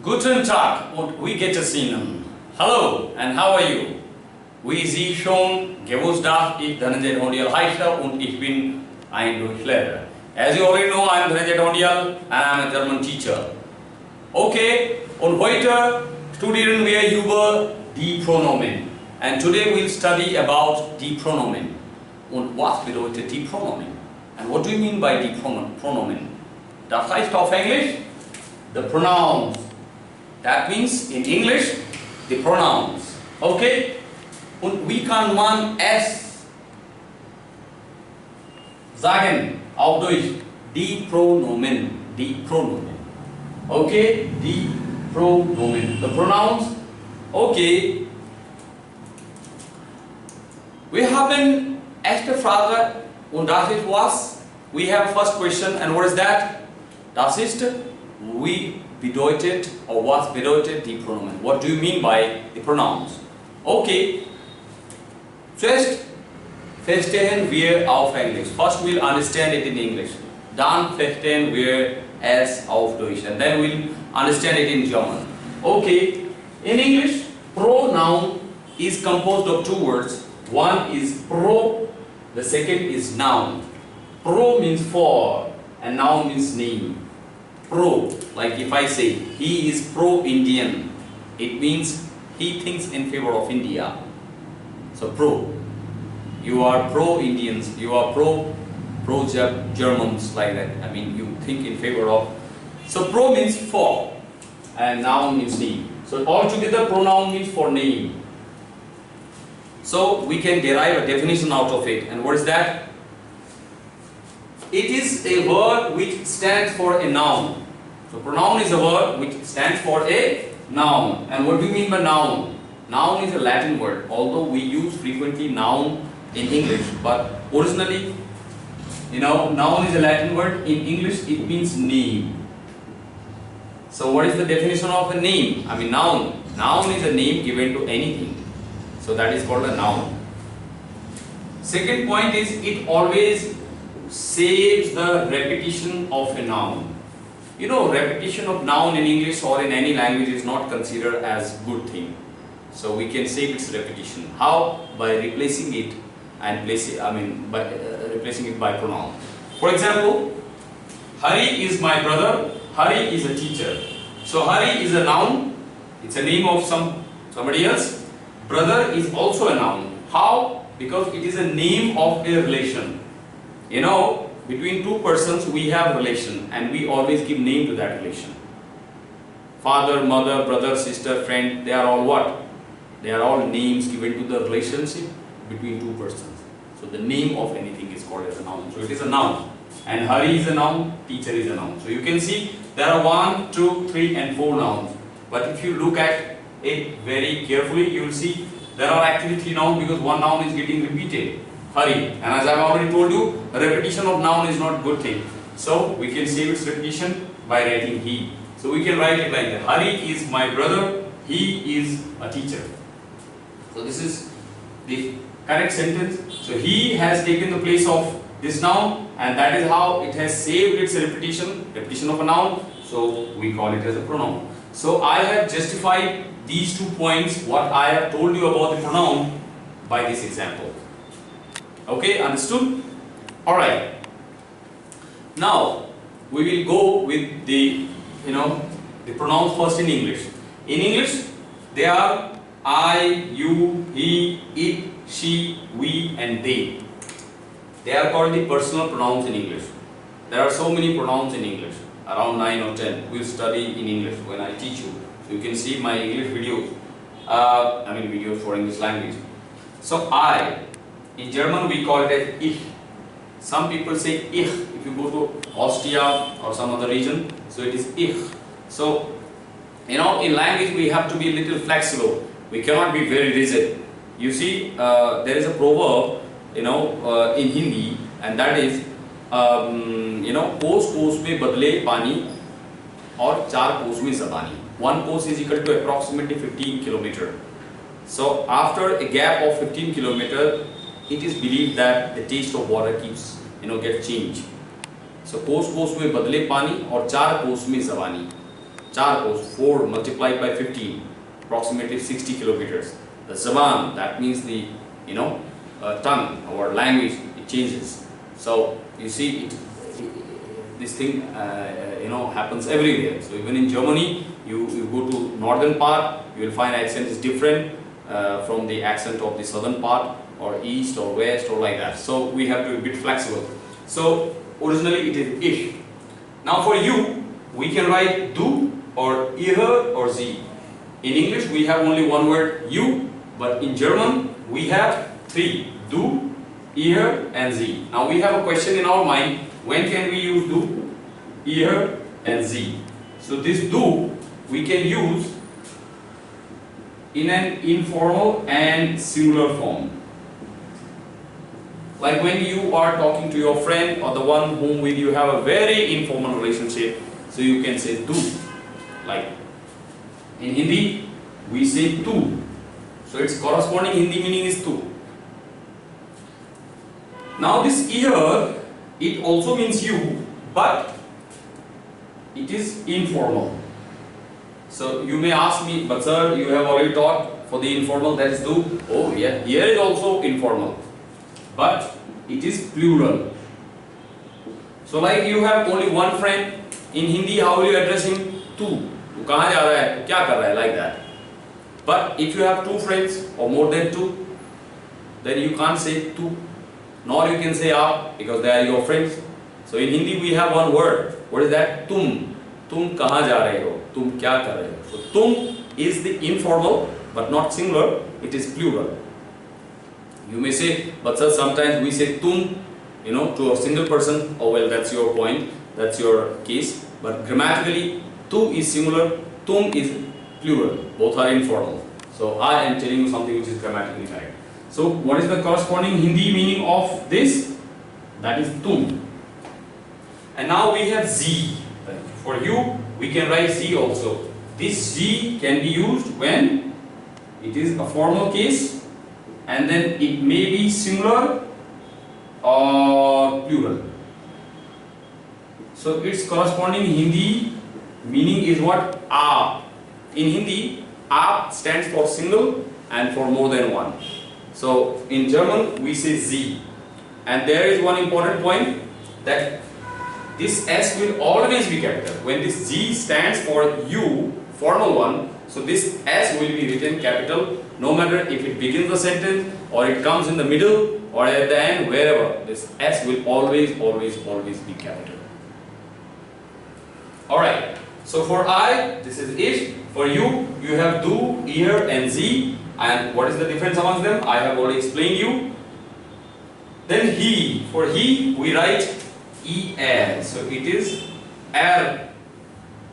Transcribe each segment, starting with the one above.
Guten Tag und wie geht es Ihnen? Hello and how are you? Wie Sie schon gewusst haben, ich Dhananjay Dhondial heiße und ich bin ein Deutschlehrer. As you already know, I am Dhananjay Dhondial and I am a German teacher. Okay, und heute studieren wir über die Pronomen. And today we'll study about die Pronomen. Und was bedeutet die Pronomen? And what do you mean by die Pronomen? Das heißt auf Englisch, the pronouns. That means in English, the pronouns. Okay? Und wie kann man es sagen auf Deutsch? Die Pronomen. Die Pronomen. Okay? Die Pronomen. The pronouns. Okay. Wir haben erste Frage und das ist was? We have first question and what is that? Das ist wie bedeutet or was bedeutet die Pronomen. What do you mean by the pronouns? Okay. Zuerst verstehen wir auf Englisch. First we'll understand it in English. Dann verstehen wir es auf Deutsch. And then we'll understand it in German. Okay. In English, pronoun is composed of two words. One is pro, the second is noun. Pro means for and noun means name. Pro, like if I say he is pro-Indian, it means he thinks in favor of India. So pro, you are pro-Indians, you are pro-Germans, like that. I mean, you think in favor of. So pro means for and noun means name. So altogether pronoun means for name. So we can derive a definition out of it. And what is that? It is a word which stands for a noun. So pronoun is a word which stands for a noun. And what do you mean by noun? Noun is a Latin word, although we use frequently noun in English, but originally, noun is a Latin word. In English it means name. So what is the definition of a name? I mean noun. Noun is a name given to anything. So that is called a noun. Second point is it always saves the repetition of a noun. Repetition of noun in English or in any language is not considered as good thing. So we can save its repetition. How? By replacing it and replacing it by pronoun. For example, Hari is my brother. Hari is a teacher. So Hari is a noun. It's a name of somebody else. Brother is also a noun. How? Because it is a name of a relation. Between two persons we have relation and we always give name to that relation. Father, mother, brother, sister, friend, they are all what? They are all names given to the relationship between two persons. So the name of anything is called as a noun. So it is a noun. And Hari is a noun, teacher is a noun. So you can see there are 1, 2, 3 and 4 nouns. But if you look at it very carefully, you will see there are actually 3 nouns because one noun is getting repeated. Hari. And as I have already told you, repetition of noun is not good thing. So we can save its repetition by writing he. So we can write it like that. Hari is my brother, he is a teacher. So this is the correct sentence. So he has taken the place of this noun and that is how it has saved its repetition of a noun. So we call it as a pronoun. So I have justified these 2 points, what I have told you about the pronoun by this example. Okay, understood? Alright. Now, we will go with the pronouns first in English. In English, they are I, you, he, it, she, we and they. They are called the personal pronouns in English. There are so many pronouns in English, around 9 or 10. We'll study in English when I teach you. So you can see my English videos, videos for English language. So I, in German we call it as ich. Some people say ich if you go to Austria or some other region, so it is ich. So, in language we have to be a little flexible. We cannot be very rigid. You see, there is a proverb, in Hindi, and that is, कोस में बदले पानी और 4 कोस में ज़बानी. 1 कोस is equal to approximately 15 kilometers. So after a gap of 15 kilometers, it is believed that the taste of water keeps, get changed. So कोस में बदले पानी और 4 कोस में ज़बानी. 4 कोस, 4 multiplied by 15, approximately 60 kilometers. The zaban, that means the tongue, our language, it changes. So you see, this thing happens everywhere. So even in Germany, you go to northern part, you will find accent is different from the accent of the southern part, or east or west or like that. So we have to be a bit flexible. So originally it is ich. Now for you, we can write du or ihr or sie. In English we have only one word you, but in German we have 3: du, ihr and sie. Now we have a question in our mind: when can we use du, ihr and sie? So this du we can use in an informal and singular form. Like when you are talking to your friend or the one whom with you have a very informal relationship, so you can say tu. Like in Hindi, we say tu. So its corresponding Hindi meaning is tu. Now this ihr, it also means you, but it is informal. So you may ask me, but sir, you have already taught for the informal, that is du. Oh yeah, here is also informal, but it is plural. So like you have only one friend, in Hindi how will you address him? Tu. Tu kahan ja raha hai? Tu kya kar raha hai? Like that. But if you have two friends or more than two, then you can't say tu, nor you can say aap, because they are your friends. So in Hindi we have one word. What is that? Tum. Tum kahan ja rahe ho? Tum kya kar rahe ho? So tum is the informal, but not singular. It is plural. You may say, but sir, sometimes we say tum, to a single person. Oh well, that's your point, that's your case. But grammatically, tu is singular, tum is plural. Both are informal. So I am telling you something which is grammatically correct. So what is the corresponding Hindi meaning of this? That is tum. And now we have z. For you, we can write z also. This z can be used when it is a formal case, and then it may be singular or plural. So its corresponding Hindi meaning is what? Aap. In Hindi, aap stands for single and for more than one. So in German we say z. And there is one important point, that this s will always be capital. When this z stands for you, formal one, so this s will be written capital, no matter if it begins the sentence or it comes in the middle or at the end, wherever, this s will always be capital. Alright, so for I, this is ich. For you, you have du, ihr and sie. And what is the difference amongst them? I have already explained you. Then he, for he, we write er. So it is er.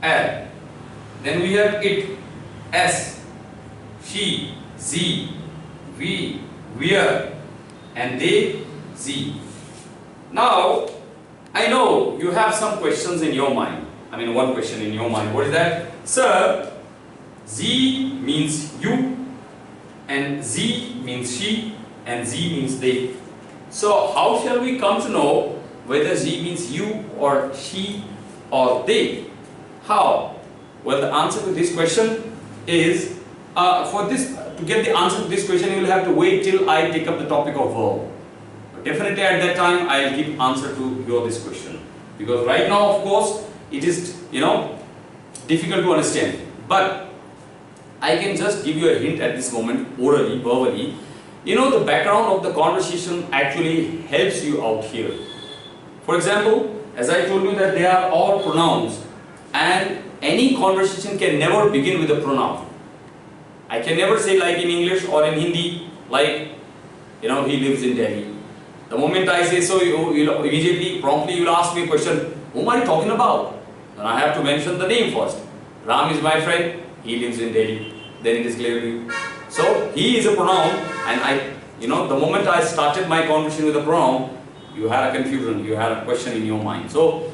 Then we have it, s, she, sie, we, wir, and they, sie. Now, I know you have some questions in your mind. I mean, one question in your mind. What is that? Sir, sie means you, and sie means she, and sie means they. So how shall we come to know whether sie means you or she or they? How? Well, the answer to this question is, to get the answer to this question, you will have to wait till I take up the topic of verb. But definitely at that time, I will give answer to this question. Because right now, of course, it is, difficult to understand. But I can just give you a hint at this moment, orally, verbally. The background of the conversation actually helps you out here. For example, as I told you that they are all pronouns, and any conversation can never begin with a pronoun. I can never say like in English or in Hindi, like, he lives in Delhi. The moment I say so, you immediately, promptly you will ask me a question, whom are you talking about? And I have to mention the name first. Ram is my friend, he lives in Delhi. Then it is clear to you. So, he is a pronoun, and the moment I started my conversation with a pronoun, you had a confusion, you had a question in your mind. So,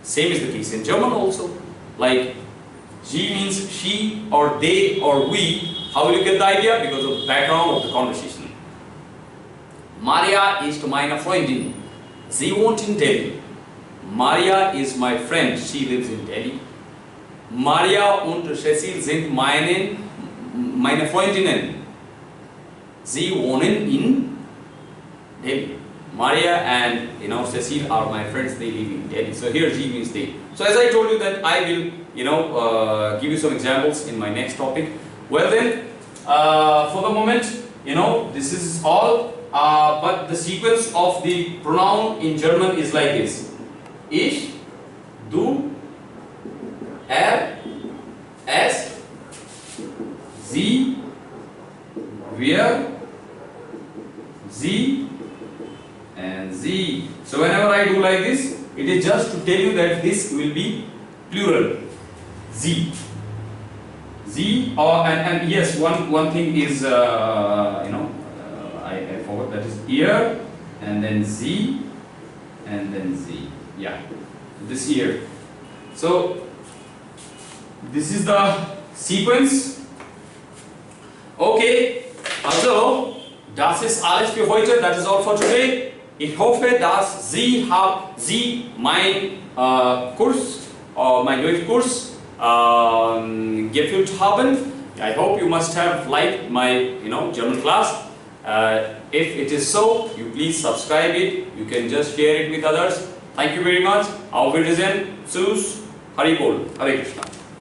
same is the case in German also. Like, she means she or they or we. How will you get the idea? Because of the background of the conversation. Maria ist meine Freundin. Sie wohnt in Delhi. Maria is my friend. She lives in Delhi. Maria und Cecil sind meine Freundinnen. Sie wohnen in Delhi. Maria and Cecil are my friends. They live in Delhi. So here G means they. So as I told you that I will give you some examples in my next topic. Well then, for the moment, this is all. But the sequence of the pronoun in German is like this: Ich, du, es, sie, wir, sie, and sie. So whenever I do like this, it is just to tell you that this will be plural. Sie. Sie, and yes, one thing is I forgot, that is ear, and then Z, and then Z. Yeah, this ear. So this is the sequence. Okay, also das ist alles für heute. That is all for today. Ich hoffe, dass Sie mein Kurs, mein Deutschkurs gefüllt haben. I hope you must have liked my German class. If it is so, you please subscribe it. You can just share it with others. Thank you very much. Auf Wiedersehen. Tschüss. Haribol. Hare Krishna.